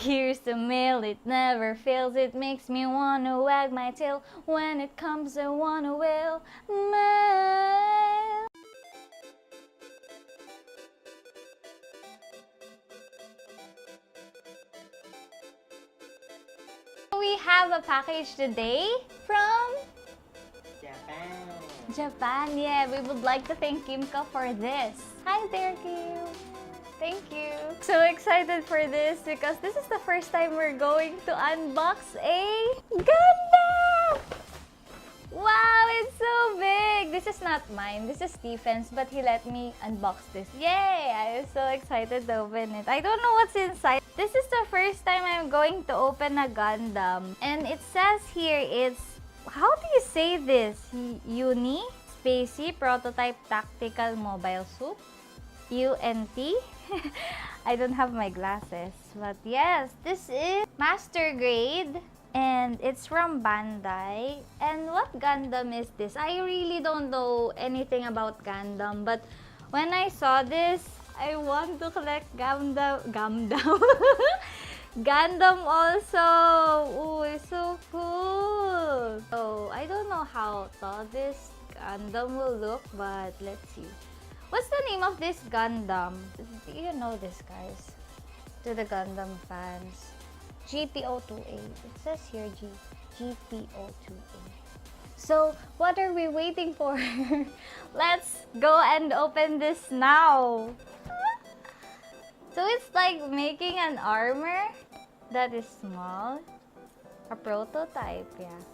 Here's the mail, it never fails. It makes me wanna wag my tail. When it comes, I wanna wail. Mail. We have a package today from Japan. Yeah, we would like to thank Kimka for this. Hi there, Kim. Thank you. So excited for this because this is the first time we're going to unbox a Gundam! Wow, it's so big! This is not mine. This is Stephen's, but he let me unbox this. Yay! I was so excited to open it. I don't know what's inside. This is the first time I'm going to open a Gundam. And it says here it's, how do you say this? Uni? Spacey Prototype Tactical Mobile Suit? UNT? I don't have my glasses. But yes, this is Master Grade. And it's from Bandai. And what Gundam is this? I really don't know anything about Gundam. But when I saw this, I want to collect Gundam. Gundam also. Ooh, it's so cool. So, I don't know how tall this Gundam will look, but let's see. What's the name of this Gundam? Do you know this, guys? To the Gundam fans. Gp02A. It says here Gp02A. So, what are we waiting for? Let's go and open this now. So, it's like making an armor that is small. A prototype, yeah.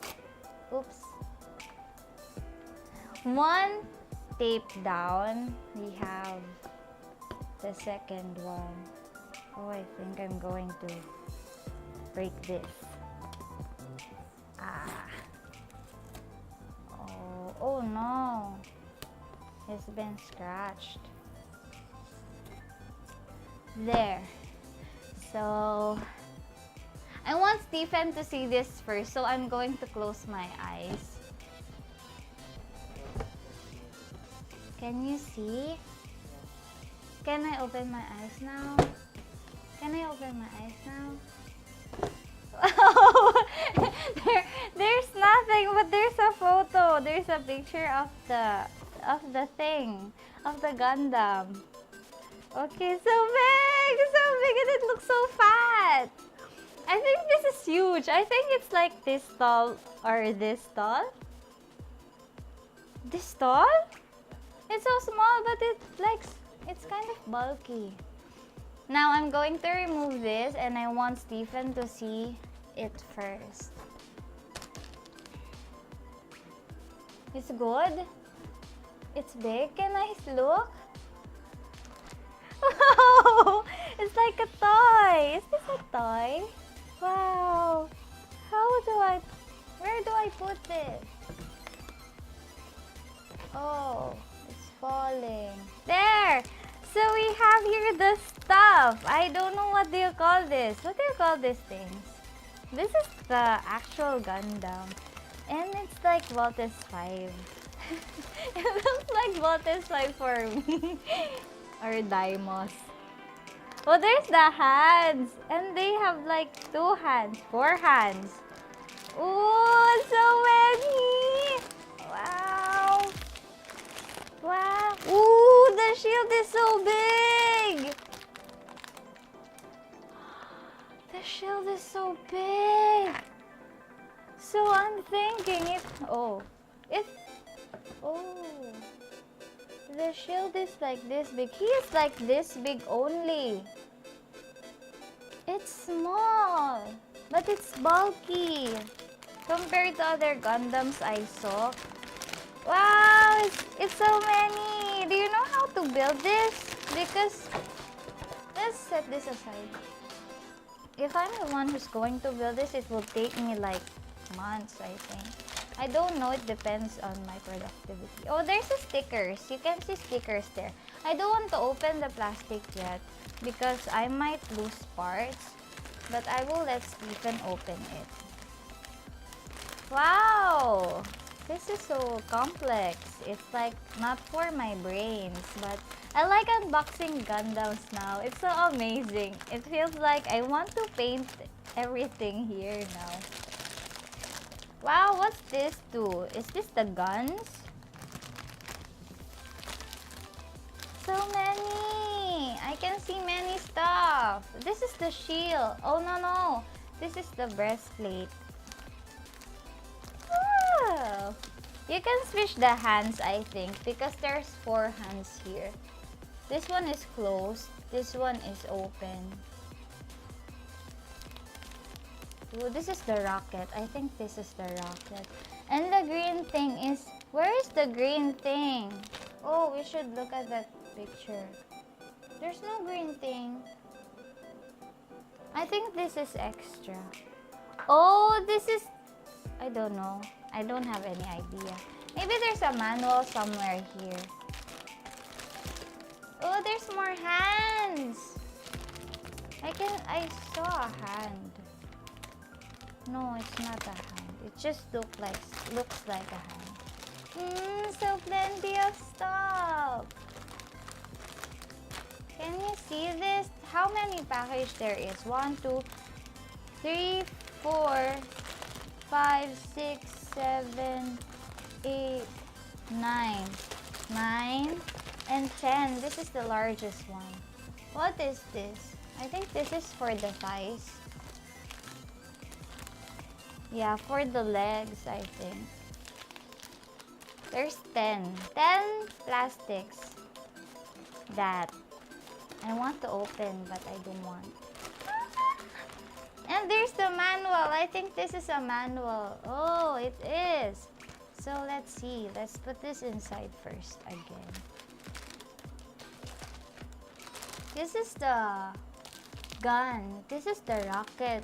Oops. One taped down. We have the second one. Oh, I think I'm going to break this. Oh no, it's been scratched. There. So I want Stephen to see this first, so I'm going to close my eyes. Can you see? Can I open my eyes now? Can I open my eyes now? There's nothing, but there's a photo. There's a picture of the thing, of the Gundam. Okay, so big, and it looks so fat. I think this is huge. I think it's like this tall or this tall. This tall? It's so small, but it's kind of bulky. Now I'm going to remove this, and I want Stephen to see it first. It's good? It's big? Can I look? Wow! It's like a toy! Is this a toy? Wow! Where do I put this? Oh, it's falling. There! So we have here the stuff. I don't know what do you call this. What do you call these things? This is the actual Gundam. And it's like Voltes 5. It looks like Voltes 5 for me. Or Daimos. Oh, there's the hands. And they have like 2 hands. 4 hands. Ooh, so many! Wow! Wow! Ooh, the shield is so big! The shield is so big! So I'm thinking the shield is like this big. He is like this big only. It's small, but it's bulky compared to other Gundams I saw. Wow, it's so many. Do you know how to build this? Because let's set this aside. If I'm the one who's going to build this, it will take me like months, I think. I don't know, it depends on my productivity. Oh, there's the stickers. You can see stickers there. I don't want to open the plastic yet because I might lose parts, but I will let Stephen open it. Wow! This is so complex. It's like not for my brains, but I like unboxing Gundams now. It's so amazing. It feels like I want to paint everything here now. Wow, what's this too? Is this the guns? So many! I can see many stuff. This is the shield. Oh no. This is the breastplate. Oh. You can switch the hands, I think, because there's 4 hands here. This one is closed. This one is open. Ooh, this is the rocket. I think this is the rocket. And the green thing is... Where is the green thing? Oh, we should look at that picture. There's no green thing. I think this is extra. Oh, this is... I don't know. I don't have any idea. Maybe there's a manual somewhere here. Oh, there's more hands. I saw a hand. No, it's not a hand. It just looks like a hand. So plenty of stuff. Can you see this? How many package there is? 1, 2, 3, 4, 5, 6, 7, 8, 9. 9 and 10. This is the largest one. What is this? I think this is for the thighs. Yeah, for the legs, I think. There's 10. 10 plastics. That. I want to open, but I don't want. And there's the manual. I think this is a manual. Oh, it is. So let's see. Let's put this inside first again. This is the gun. This is the rocket.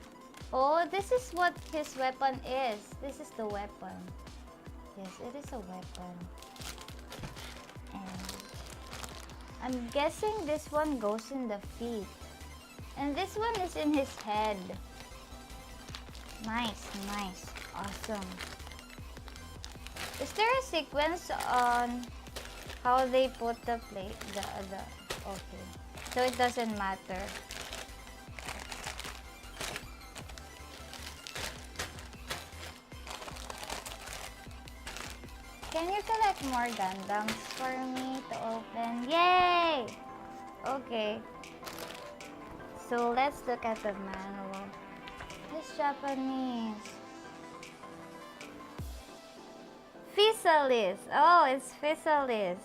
Oh, this is what his weapon is. This is the weapon. Yes, it is a weapon. And I'm guessing this one goes in the feet. And this one is in his head. Nice. Awesome. Is there a sequence on how they put the plate? Okay. So it doesn't matter. Can you collect more Gundams for me to open? Yay! Okay. So let's look at the manual. It's Japanese. Physalis. Oh, it's Physalis.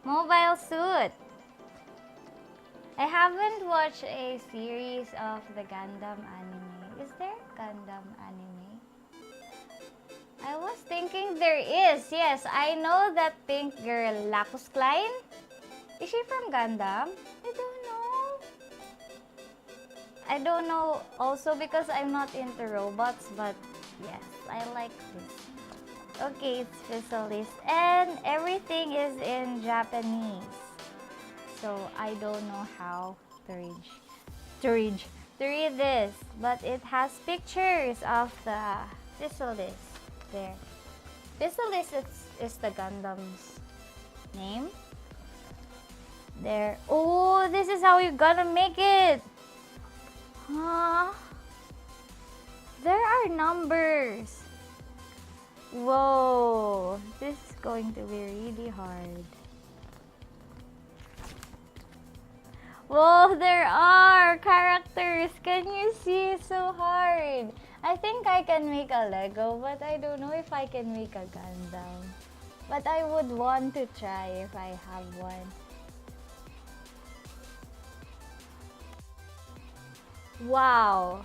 Mobile suit. I haven't watched a series of the Gundam anime. Is there Gundam anime? I was thinking there is. Yes, I know that pink girl, Lacus Klein. Is she from Gundam? I don't know also because I'm not into robots, but yes, I like this. Okay, it's Physalis. And everything is in Japanese. So I don't know how to read this. But it has pictures of the Physalis there. Physalis is the Gundam's name. There. Oh, this is how you're gonna make it. Huh? There are numbers. Whoa, this is going to be really hard. Whoa, there are characters. Can you see? It's so hard. I think I can make a Lego, but I don't know if I can make a Gundam. But I would want to try if I have one. Wow.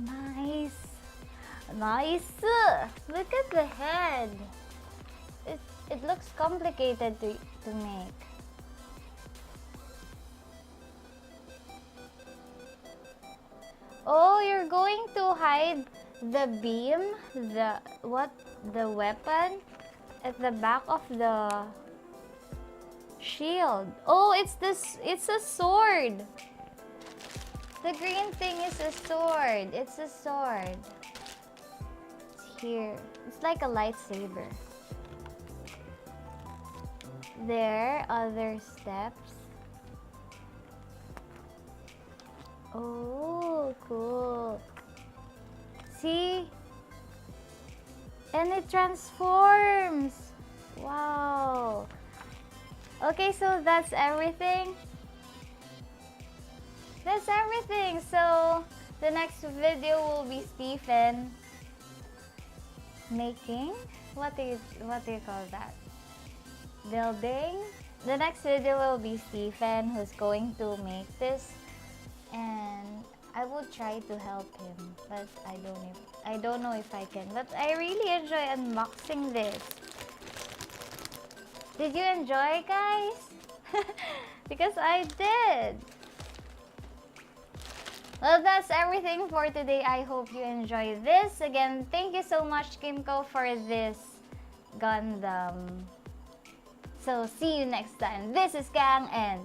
Nice. Look at the head. It looks complicated to make. Oh, you're going to hide the beam, the weapon at the back of the shield. Oh, it's a sword. The green thing is a sword. It's a sword. It's here. It's like a lightsaber. there, other steps. Oh, cool. See? And it transforms. Wow. Okay, so that's everything. That's everything. So the next video will be Stephen making, what do you call that? Building. The next video will be Stephen who's going to make this, and I will try to help him, but I don't know if I can. But I really enjoy unboxing this. Did you enjoy, guys? Because I did. Well, that's everything for today. I hope you enjoyed this. Again, thank you so much, Kimco, for this Gundam. So, see you next time. This is Kang, and